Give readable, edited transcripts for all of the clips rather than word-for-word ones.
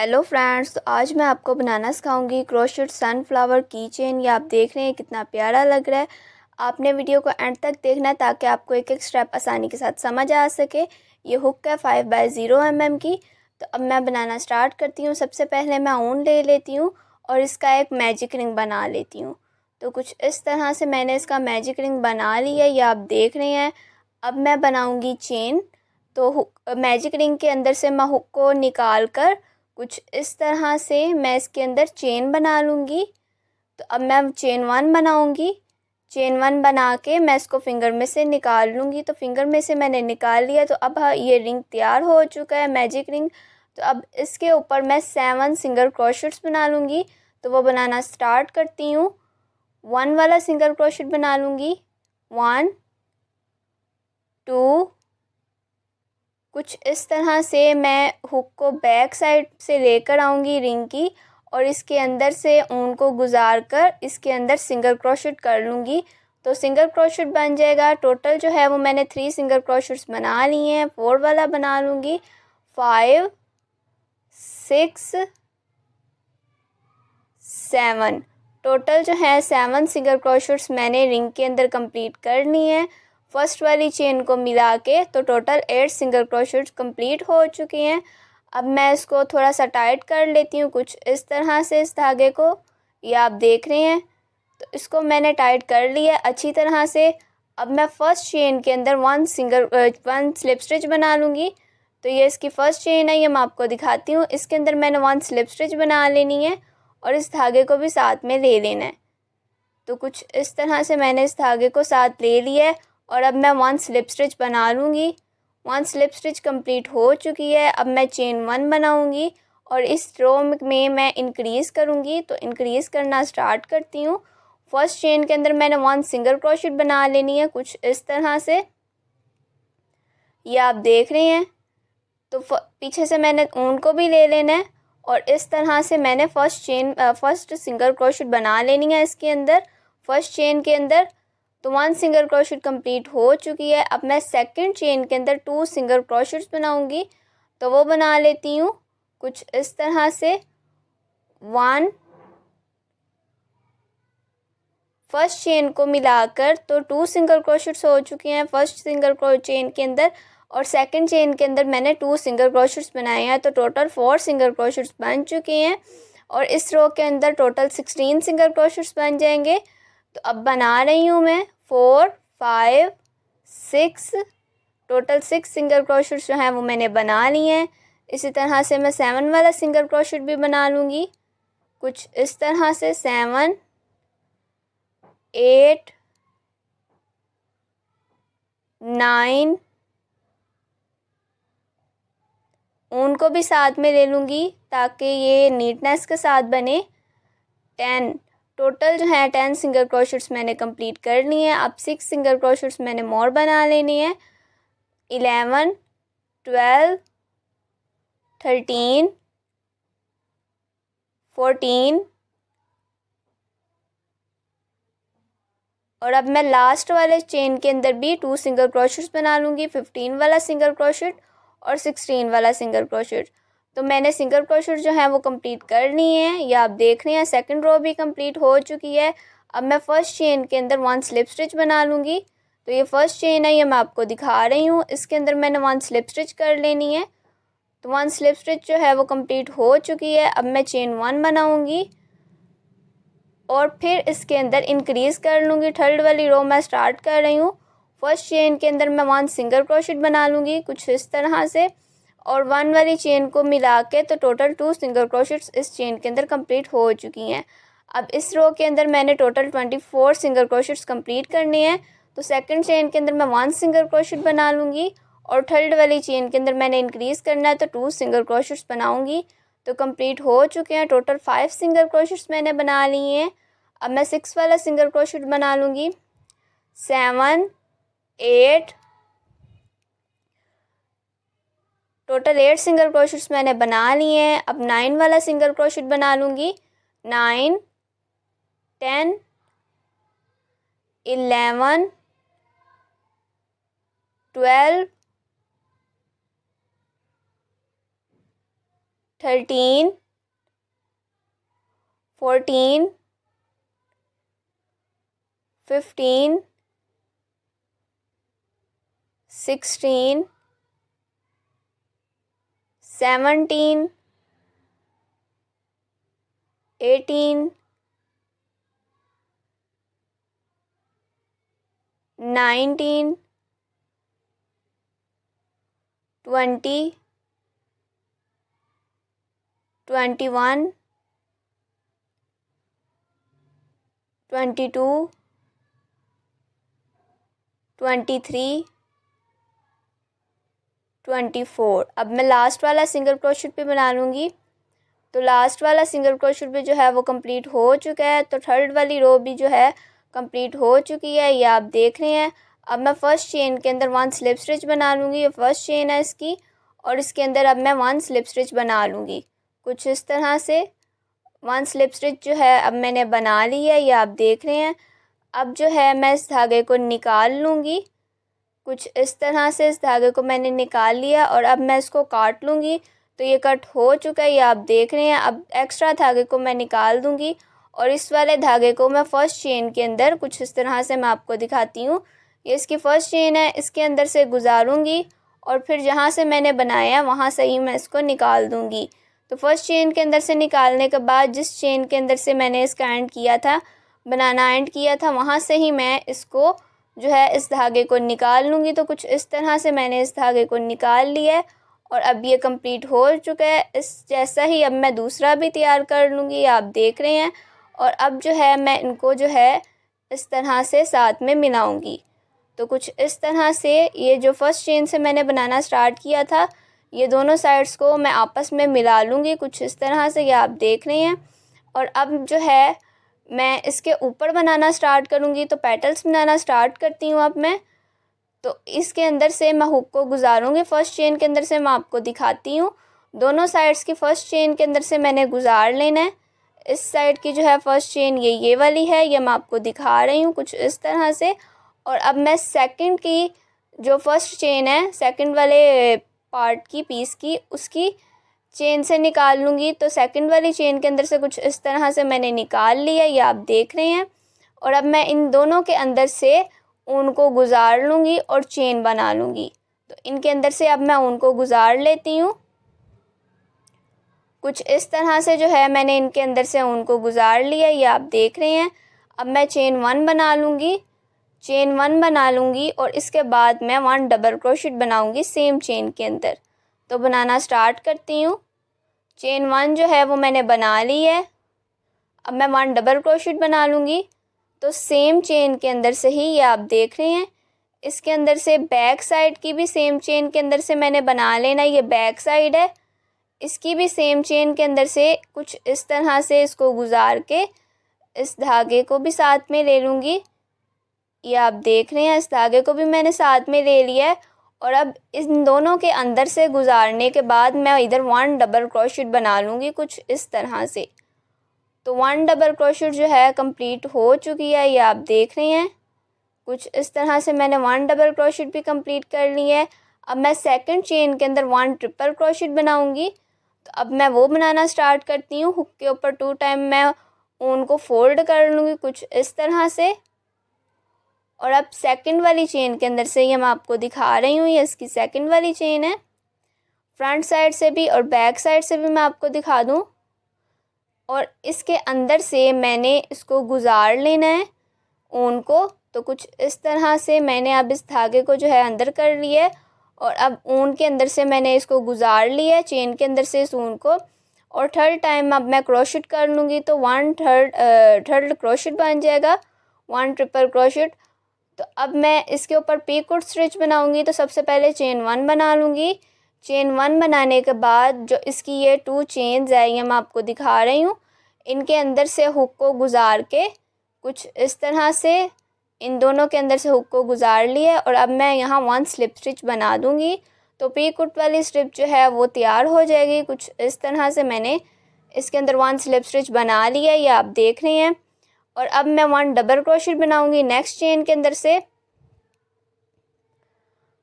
Hello friends, तो आज मैं आपको बनाना सिखाऊंगी क्रोशेट सनफ्लावर की चेन। ये आप देख रहे हैं कितना प्यारा लग रहा है। आपने वीडियो को एंड तक देखना है ताकि आपको एक एक स्टेप आसानी के साथ समझ आ सके। ये हुक है 5x0 mm की। तो अब मैं बनाना स्टार्ट करती हूँ। सबसे पहले मैं ऊन ले लेती हूँ और इसका एक मैजिक रिंग बना लेती हूँ। तो कुछ इस तरह से मैंने इसका मैजिक रिंग बना लिया, ये आप देख रहे हैं। अब मैं बनाऊँगी चेन। तो मैजिक रिंग के अंदर से मैं हुक को निकाल कर कुछ इस तरह से मैं इसके अंदर चेन बना लूँगी। तो अब मैं चेन 1 बनाऊँगी। चेन 1 बना के मैं इसको फिंगर में से निकाल लूँगी। तो फिंगर में से मैंने निकाल लिया। तो अब ये रिंग तैयार हो चुका है, मैजिक रिंग। तो अब इसके ऊपर मैं 7 सिंगल क्रोशेट्स बना लूँगी। तो वो बनाना स्टार्ट करती हूँ। 1 वाला सिंगल क्रोशेट बना लूँगी, 1 2। कुछ इस तरह से मैं हुक को बैक साइड से लेकर आऊँगी रिंग की, और इसके अंदर से ऊन को गुजार कर इसके अंदर सिंगल क्रोशेट कर लूँगी। तो सिंगल क्रोशेट बन जाएगा। टोटल जो है वो मैंने 3 सिंगल क्रोशेट्स बना लिए हैं। 4 वाला बना लूँगी, 5 6 7। टोटल जो है 7 सिंगल क्रोशेट्स मैंने रिंग के अंदर कंप्लीट कर लिए हैं। फर्स्ट वाली चेन को मिला के तो टोटल 8 सिंगल क्रोशेट्स कंप्लीट हो चुके हैं। अब मैं इसको थोड़ा सा टाइट कर लेती हूँ कुछ इस तरह से, इस धागे को ये आप देख रहे हैं। तो इसको मैंने टाइट कर लिया अच्छी तरह से। अब मैं फर्स्ट चेन के अंदर 1 स्लिप स्टिच बना लूँगी। तो ये इसकी फ़र्स्ट चेन है, ये मैं आपको दिखाती हूँ। इसके अंदर मैंने 1 स्लिप स्टिच बना लेनी है और इस धागे को भी साथ में ले लेना है। तो कुछ इस तरह से मैंने इस धागे को साथ ले लिया है और अब मैं 1 स्लिप स्टिच बना लूँगी। 1 स्लिप स्टिच कंप्लीट हो चुकी है। अब मैं चेन 1 बनाऊँगी और इस रो में मैं इंक्रीज़ करूँगी। तो इंक्रीज़ करना स्टार्ट करती हूँ। फर्स्ट चेन के अंदर मैंने 1 सिंगल क्रोशेट बना लेनी है कुछ इस तरह से, ये आप देख रहे हैं। तो पीछे से मैंने ऊन को भी ले लेना है और इस तरह से मैंने फर्स्ट सिंगल क्रोशेट बना लेनी है इसके अंदर, फर्स्ट चेन के अंदर। तो 1 सिंगल क्रोशेट कंप्लीट हो चुकी है। अब मैं सेकंड चेन के अंदर 2 सिंगल क्रोशेट्स बनाऊंगी। तो वो बना लेती हूँ कुछ इस तरह से। 1 फर्स्ट चेन को मिलाकर तो 2 सिंगल क्रोशेट्स हो चुके हैं फर्स्ट सिंगल चेन के अंदर, और सेकंड चेन के अंदर मैंने 2 सिंगल क्रोशेट्स बनाए हैं। तो टोटल 4 सिंगल क्रोशेट्स बन चुके हैं और इस रो के अंदर टोटल 16 सिंगल क्रोशेट्स बन जाएंगे। तो अब बना रही हूँ मैं 4 5 6, टोटल 6 सिंगल क्रोशेट्स जो हैं वो मैंने बना लिए हैं। इसी तरह से मैं 7 वाला सिंगल क्रोशेट भी बना लूँगी कुछ इस तरह से। 7 8 9, ऊन को भी साथ में ले लूँगी ताकि ये नीटनेस के साथ बने। 10, टोटल जो है 10 सिंगल क्रोशेट्स मैंने कंप्लीट कर लिए हैं। अब 6 सिंगल क्रोशेट्स मैंने मोर बना लेनी है। 11 12 13 14, और अब मैं लास्ट वाले चेन के अंदर भी 2 सिंगल क्रोशेट्स बना लूँगी, 15 वाला सिंगल क्रोशेट और 16 वाला सिंगल क्रोशेट। तो मैंने सिंगल क्रोशेट जो है वो कंप्लीट कर लिए हैं, ये आप देख रहे हैं। सेकंड रो भी कंप्लीट हो चुकी है। अब मैं फर्स्ट चेन के अंदर 1 स्लिप स्टिच बना लूँगी। तो ये फर्स्ट चेन है, ये मैं आपको दिखा रही हूँ। इसके अंदर मैंने 1 स्लिप स्टिच कर लेनी है। तो 1 स्लिप स्टिच जो है वो कंप्लीट हो चुकी है। अब मैं चेन 1 बनाऊँगी और फिर इसके अंदर इंक्रीज़ कर लूँगी। थर्ड वाली रो मैं स्टार्ट कर रही हूँ। फर्स्ट चेन के अंदर मैं 1 सिंगल क्रोशेट बना लूँगी कुछ इस तरह से, और 1 वाली चेन को मिला के तो टोटल 2 सिंगल क्रोशेट्स इस चेन के अंदर कंप्लीट हो चुकी हैं। अब इस रो के अंदर मैंने टोटल 24 सिंगल क्रोशेट्स कंप्लीट करने हैं। तो सेकंड चेन के अंदर मैं 1 सिंगल क्रोशेट बना लूँगी और थर्ड वाली चेन के अंदर मैंने इंक्रीज़ करना है तो 2 सिंगल क्रोशेट्स बनाऊँगी। तो कंप्लीट हो चुके हैं। टोटल 5 सिंगल क्रोशेट्स मैंने बना लिए हैं। अब मैं 6 वाला सिंगल क्रोशेट बना लूँगी। 7 8, टोटल 8 सिंगल क्रोशेट्स मैंने बना लिए हैं। अब 9 वाला सिंगल क्रोशेट बना लूँगी। 9 10 11 12 13, 14, 15, 16, 17, 18, 19, 20, 21, 22, 23, 24। अब मैं लास्ट वाला सिंगल क्रोशेट पे बना लूँगी। तो लास्ट वाला सिंगल क्रोशेट पे जो है वो कंप्लीट हो चुका है। तो थर्ड वाली रो भी जो है कंप्लीट हो चुकी है, ये आप देख रहे हैं। अब मैं फर्स्ट चेन के अंदर 1 स्लिप स्टिच बना लूँगी। ये फर्स्ट चेन है इसकी, और इसके अंदर अब मैं 1 स्लिप स्टिच बना लूँगी कुछ इस तरह से। 1 स्लिप स्टिच जो है अब मैंने बना ली है, ये आप देख रहे हैं। अब जो है मैं इस धागे को निकाल लूँगी कुछ इस तरह से। इस धागे को मैंने निकाल लिया और अब मैं इसको काट लूँगी। तो ये कट हो चुका है, ये आप देख रहे हैं। अब एक्स्ट्रा धागे को मैं निकाल दूँगी और इस वाले धागे को मैं फर्स्ट चेन के अंदर कुछ इस तरह से मैं आपको दिखाती हूँ। ये इसकी फर्स्ट चेन है, इसके अंदर से गुजारूँगी और फिर जहाँ से मैंने बनाया वहाँ से ही मैं इसको निकाल दूँगी। तो फर्स्ट चेन के अंदर से निकालने के बाद जिस चेन के अंदर से मैंने इसका एंड किया था, बनाना एंड किया था, वहाँ से ही मैं इसको जो है इस धागे को निकाल लूँगी। तो कुछ इस तरह से मैंने इस धागे को निकाल लिया है और अब ये कंप्लीट हो चुका है। इस जैसा ही अब मैं दूसरा भी तैयार कर लूँगी, आप देख रहे हैं। और अब जो है मैं इनको जो है इस तरह से साथ में मिलाऊँगी। तो कुछ इस तरह से ये जो फर्स्ट चेन से मैंने बनाना स्टार्ट किया था, ये दोनों साइड्स को मैं आपस में मिला लूँगी कुछ इस तरह से, ये आप देख रहे हैं। और अब जो है मैं इसके ऊपर बनाना स्टार्ट करूँगी। तो पेटल्स बनाना स्टार्ट करती हूँ अब मैं। तो इसके अंदर से मैं हुक को गुजारूँगी, फर्स्ट चेन के अंदर से मैं आपको दिखाती हूँ। दोनों साइड्स की फर्स्ट चेन के अंदर से मैंने गुजार लेना है। इस साइड की जो है फर्स्ट चेन ये वाली है, ये मैं आपको दिखा रही हूँ कुछ इस तरह से। और अब मैं सेकंड की जो फर्स्ट चेन है, सेकंड वाले पार्ट की पीस की, उसकी चेन से निकाल लूँगी। तो सेकंड वाली चेन के अंदर से कुछ इस तरह से मैंने निकाल लिया, ये आप देख रहे हैं। और अब मैं इन दोनों के अंदर से ऊन को गुजार लूँगी और चेन बना लूँगी। तो इनके अंदर से अब मैं ऊन को गुजार लेती हूँ कुछ इस तरह से। जो है मैंने इनके अंदर से ऊन को गुजार लिया, ये आप देख रहे हैं। अब मैं चेन 1 बना लूँगी, चेन 1 बना लूँगी और इसके बाद मैं 1 डबल क्रोशेट बनाऊँगी सेम चेन के अंदर। तो बनाना स्टार्ट करती हूँ। चेन 1 जो है वो मैंने बना ली है। अब मैं 1 डबल क्रोशेट बना लूँगी। तो सेम चेन के अंदर से ही, ये आप देख रहे हैं, इसके अंदर से बैक साइड की भी सेम चेन के अंदर से मैंने बना लेना। ये बैक साइड है, इसकी भी सेम चेन के अंदर से कुछ इस तरह से इसको गुजार के इस धागे को भी साथ में ले लूँगी। ये आप देख रहे हैं, इस धागे को भी मैंने साथ में ले लिया है। और अब इन दोनों के अंदर से गुजारने के बाद मैं इधर 1 डबल क्रोशेट बना लूँगी कुछ इस तरह से। तो 1 डबल क्रोशेट जो है कंप्लीट हो चुकी है, ये आप देख रहे हैं। कुछ इस तरह से मैंने 1 डबल क्रोशेट भी कंप्लीट कर ली है। अब मैं सेकंड चेन के अंदर 1 ट्रिपल क्रोशेट बनाऊँगी। तो अब मैं वो बनाना स्टार्ट करती हूँ। हुक के ऊपर 2 टाइम मैं ऊन को फोल्ड कर लूँगी कुछ इस तरह से। और अब सेकंड वाली चेन के अंदर से, ये मैं आपको दिखा रही हूँ, ये इसकी सेकंड वाली चेन है। फ्रंट साइड से भी और बैक साइड से भी मैं आपको दिखा दूँ। और इसके अंदर से मैंने इसको गुजार लेना है ऊन को। तो कुछ इस तरह से मैंने अब इस धागे को जो है अंदर कर लिया है और अब ऊन के अंदर से मैंने इसको गुजार लिया है, चेन के अंदर से इस ऊन को। और थर्ड टाइम अब मैं क्रोशेट कर लूँगी। तो 1 थर्ड क्रोशेट बन जाएगा, 1 ट्रिपल क्रोशेट। तो अब मैं इसके ऊपर पीकॉक स्टिच बनाऊंगी। तो सबसे पहले चेन 1 बना लूँगी। चेन 1 बनाने के बाद जो इसकी ये 2 चेन्स है, ये मैं आपको दिखा रही हूँ, इनके अंदर से हुक को गुजार के कुछ इस तरह से इन दोनों के अंदर से हुक को गुजार लिया। और अब मैं यहाँ 1 स्लिप स्टिच बना दूँगी। तो पीकॉक वाली स्ट्रिप जो है वो तैयार हो जाएगी। कुछ इस तरह से मैंने इसके अंदर 1 स्लिप स्टिच बना लिया, ये आप देख रहे हैं। और अब मैं 1 डबल क्रोशेट बनाऊंगी नेक्स्ट चेन के अंदर से।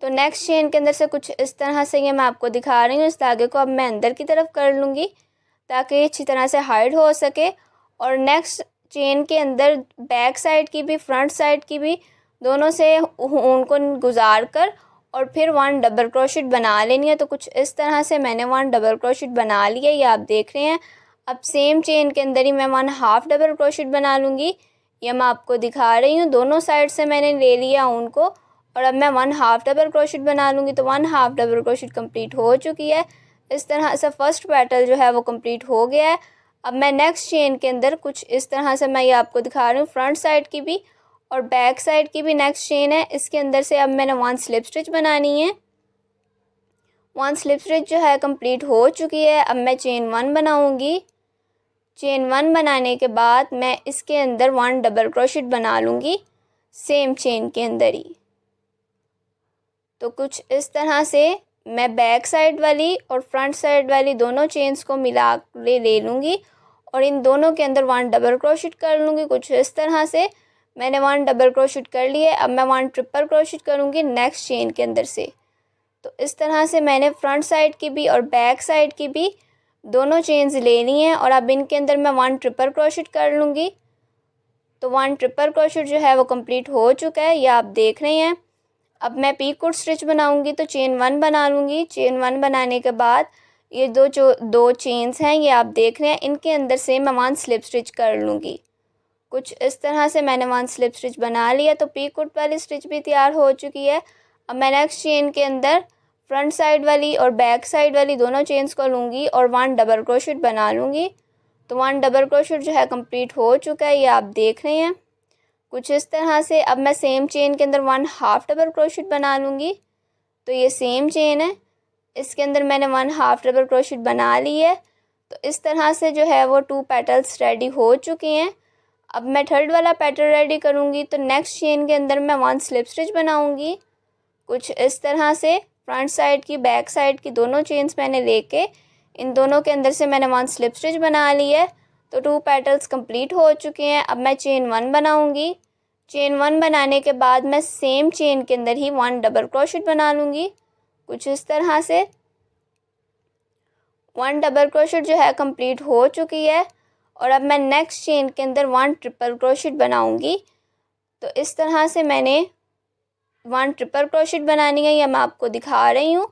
तो नेक्स्ट चेन के अंदर से कुछ इस तरह से ये मैं आपको दिखा रही हूँ। इस धागे को अब मैं अंदर की तरफ कर लूँगी ताकि ये अच्छी तरह से हाइड हो सके। और नेक्स्ट चेन के अंदर बैक साइड की भी फ्रंट साइड की भी दोनों से उनको गुजार कर और फिर 1 डबल क्रोशेट बना लेनी है। तो कुछ इस तरह से मैंने 1 डबल क्रोशेट बना लिया, ये आप देख रहे हैं। अब सेम चेन के अंदर ही मैं 1 हाफ डबल क्रोशेट बना लूँगी, ये मैं आपको दिखा रही हूँ। दोनों साइड से मैंने ले लिया उनको और अब मैं 1 हाफ डबल क्रोशेट बना लूँगी। तो 1 हाफ डबल क्रोशेट कंप्लीट हो चुकी है। इस तरह से फर्स्ट पेटल जो है वो कंप्लीट हो गया है। अब मैं नेक्स्ट चेन के अंदर कुछ इस तरह से मैं ये आपको दिखा रही हूँ, फ्रंट साइड की भी और बैक साइड की भी नेक्स्ट चेन है। इसके अंदर से अब मैंने 1 स्लिप स्टिच बनानी है। 1 स्लिप स्टिच जो है कंप्लीट हो चुकी है। अब मैं चेन 1 बनाऊंगी। चेन 1 बनाने के बाद मैं इसके अंदर 1 डबल क्रोशेट बना लूँगी सेम चेन के अंदर ही। तो कुछ इस तरह से मैं बैक साइड वाली और फ्रंट साइड वाली दोनों चेन्स को मिला ले लूँगी और इन दोनों के अंदर 1 डबल क्रोशेट कर लूँगी। कुछ इस तरह से मैंने 1 डबल क्रोशेट कर लिए। अब मैं 1 ट्रिपल क्रोशेट करूँगी नेक्स्ट चेन के अंदर से। तो इस तरह से मैंने फ्रंट साइड की भी और बैक साइड की भी दोनों चेन्स ले ली हैं और अब इनके अंदर मैं 1 ट्रिपल क्रोशेट कर लूँगी। तो 1 ट्रिपल क्रोशेट जो है वो कंप्लीट हो चुका है, ये आप देख रहे हैं। अब मैं पीकॉट स्टिच बनाऊंगी तो चेन 1 बना लूँगी। चेन 1 बनाने के बाद ये दो चेन्स हैं, ये आप देख रहे हैं, इनके अंदर से मैं 1 स्लिप स्टिच कर लूँगी। कुछ इस तरह से मैंने 1 स्लिप स्टिच बना लिया। तो पीकॉट वाली स्टिच भी तैयार हो चुकी है। अब मैं नेक्स्ट चेन के अंदर फ्रंट साइड वाली और बैक साइड वाली दोनों चेन्स को लूँगी और 1 डबल क्रोशेट बना लूँगी। तो 1 डबल क्रोशेट जो है कंप्लीट हो चुका है, ये आप देख रहे हैं। कुछ इस तरह से अब मैं सेम चेन के अंदर 1 हाफ डबल क्रोशेट बना लूँगी। तो ये सेम चेन है, इसके अंदर मैंने 1 हाफ डबल क्रोशेट बना ली है। तो इस तरह से जो है वो 2 पेटल्स रेडी हो चुके हैं। अब मैं थर्ड वाला पेटल रेडी करूँगी। तो नेक्स्ट चेन के अंदर मैं 1 स्लिप स्टिच बनाऊँगी। कुछ इस तरह से फ्रंट साइड की बैक साइड की दोनों चेन्स मैंने लेके इन दोनों के अंदर से मैंने 1 स्लिप स्टिच बना ली है। तो 2 पेटल्स कंप्लीट हो चुके हैं। अब मैं चेन 1 बनाऊंगी। चेन 1 बनाने के बाद मैं सेम चेन के अंदर ही 1 डबल क्रोशेट बना लूँगी। कुछ इस तरह से 1 डबल क्रोशेट जो है कंप्लीट हो चुकी है और अब मैं नेक्स्ट चेन के अंदर 1 ट्रिपल क्रोशेट बनाऊंगी। तो इस तरह से मैंने 1 ट्रिपल क्रोशेट बनानी है, यह मैं आपको दिखा रही हूँ।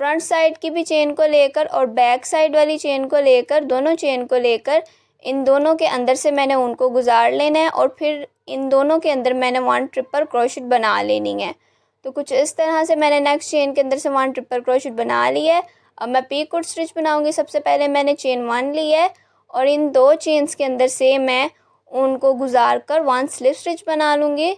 फ्रंट साइड की भी चेन को लेकर और बैक साइड वाली चेन को लेकर, दोनों चेन को लेकर इन दोनों के अंदर से मैंने उनको गुजार लेना है और फिर इन दोनों के अंदर मैंने 1 ट्रिपल क्रोशेट बना लेनी है। तो कुछ इस तरह से मैंने नेक्स्ट चेन के अंदर से 1 ट्रिपल क्रोशेट बना लिया है। अब मैं पीकॉट स्टिच बनाऊंगी। सबसे पहले मैंने चेन 1 ली है और इन 2 चेन्स के अंदर से मैं उनको गुजार कर 1 स्लिप स्टिच बना लूँगी।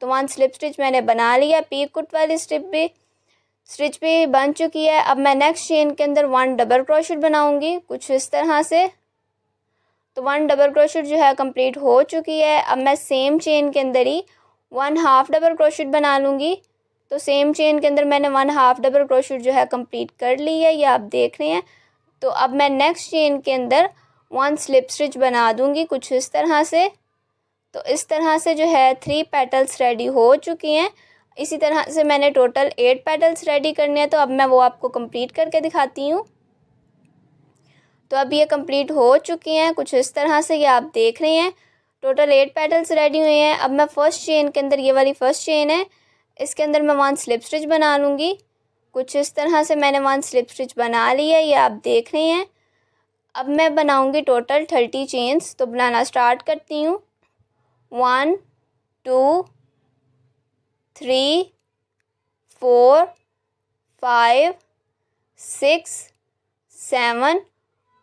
तो 1 स्लिप स्टिच मैंने बना लिया। पीकॉट वाली स्टिच भी बन चुकी है। अब मैं नेक्स्ट चेन के अंदर 1 डबल क्रोशेट बनाऊंगी कुछ इस तरह से। तो 1 डबल क्रोशेट जो है कंप्लीट हो चुकी है। अब मैं सेम चेन के अंदर ही 1 हाफ डबल क्रोशेट बना लूँगी। तो सेम चेन के अंदर मैंने 1 हाफ डबल क्रोशेट जो है कंप्लीट कर ली है, ये आप देख रहे हैं। तो अब मैं नेक्स्ट चेन के अंदर 1 स्लिप स्टिच बना दूँगी कुछ इस तरह से। तो इस तरह से जो है 3 पेटल्स रेडी हो चुकी हैं। इसी तरह से मैंने टोटल 8 पेटल्स रेडी करने हैं। तो अब मैं वो आपको कंप्लीट करके दिखाती हूँ। तो अब ये कंप्लीट हो चुकी हैं कुछ इस तरह से, ये आप देख रहे हैं। टोटल 8 पेटल्स रेडी हुए हैं। अब मैं फर्स्ट चेन के अंदर, ये वाली फर्स्ट चेन है, इसके अंदर मैं 1 स्लिप स्टिच बना लूँगी। कुछ इस तरह से मैंने 1 स्लिप स्टिच बना ली है, ये आप देख रहे हैं। अब मैं बनाऊँगी टोटल 30 चेन्स। तो बनाना स्टार्ट करती हूँ। 1 2 3 4 5 6 7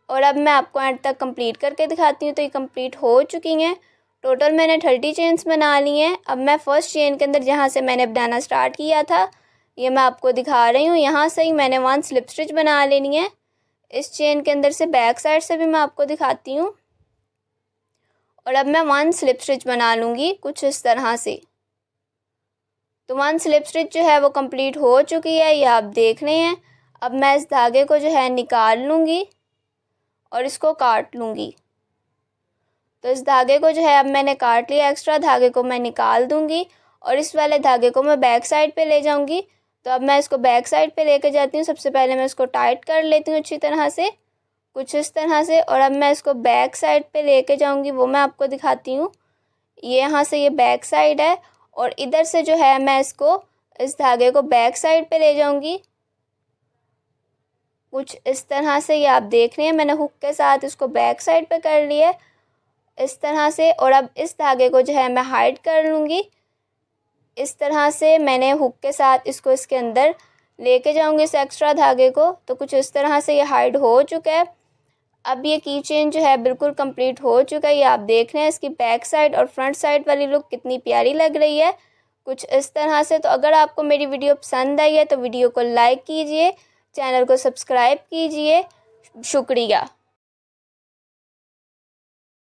और अब मैं आपको एंड तक कंप्लीट करके दिखाती हूँ। तो ये कंप्लीट हो चुकी हैं। टोटल मैंने 30 चेन्स बना ली हैं। अब मैं फर्स्ट चेन के अंदर जहाँ से मैंने बनाना स्टार्ट किया था, ये मैं आपको दिखा रही हूँ। यहाँ से ही मैंने 1 स्लिप स्टिच बना लेनी है। इस चेन के अंदर से बैक साइड से भी मैं आपको दिखाती हूँ। और अब मैं 1 स्लिप स्टिच बना लूँगी कुछ इस तरह से। तो 1 स्लिप स्टिच जो है वो कंप्लीट हो चुकी है, ये आप देख रहे हैं। अब मैं इस धागे को जो है निकाल लूँगी और इसको काट लूँगी। तो इस धागे को जो है अब मैंने काट लिया, एक्स्ट्रा धागे को मैं निकाल दूँगी और इस वाले धागे को मैं बैक साइड पे ले जाऊँगी। तो अब मैं इसको बैक साइड पे लेके जाती हूँ। सबसे पहले मैं इसको टाइट कर लेती हूँ अच्छी तरह से, कुछ इस तरह से। और अब मैं इसको बैक साइड पे लेके जाऊँगी, वो मैं आपको दिखाती हूँ। ये यहाँ से ये बैक साइड है और इधर से जो है मैं इसको इस धागे को बैक साइड पे ले जाऊँगी, कुछ इस तरह से। ये आप देख रहे हैं मैंने हुक के साथ इसको बैक साइड पे कर लिया है इस तरह से। और अब इस धागे को जो है मैं हाइड कर लूँगी इस तरह से। मैंने हुक के साथ इसको इसके अंदर लेके जाऊँगी इस एक्स्ट्रा धागे को, तो कुछ इस तरह से ये हाइड हो चुका है। अब ये की चेन जो है बिल्कुल कंप्लीट हो चुका है। ये आप देख रहे हैं इसकी बैक साइड और फ्रंट साइड वाली लुक कितनी प्यारी लग रही है, कुछ इस तरह से। तो अगर आपको मेरी वीडियो पसंद आई है तो वीडियो को लाइक कीजिए, चैनल को सब्सक्राइब कीजिए। शुक्रिया।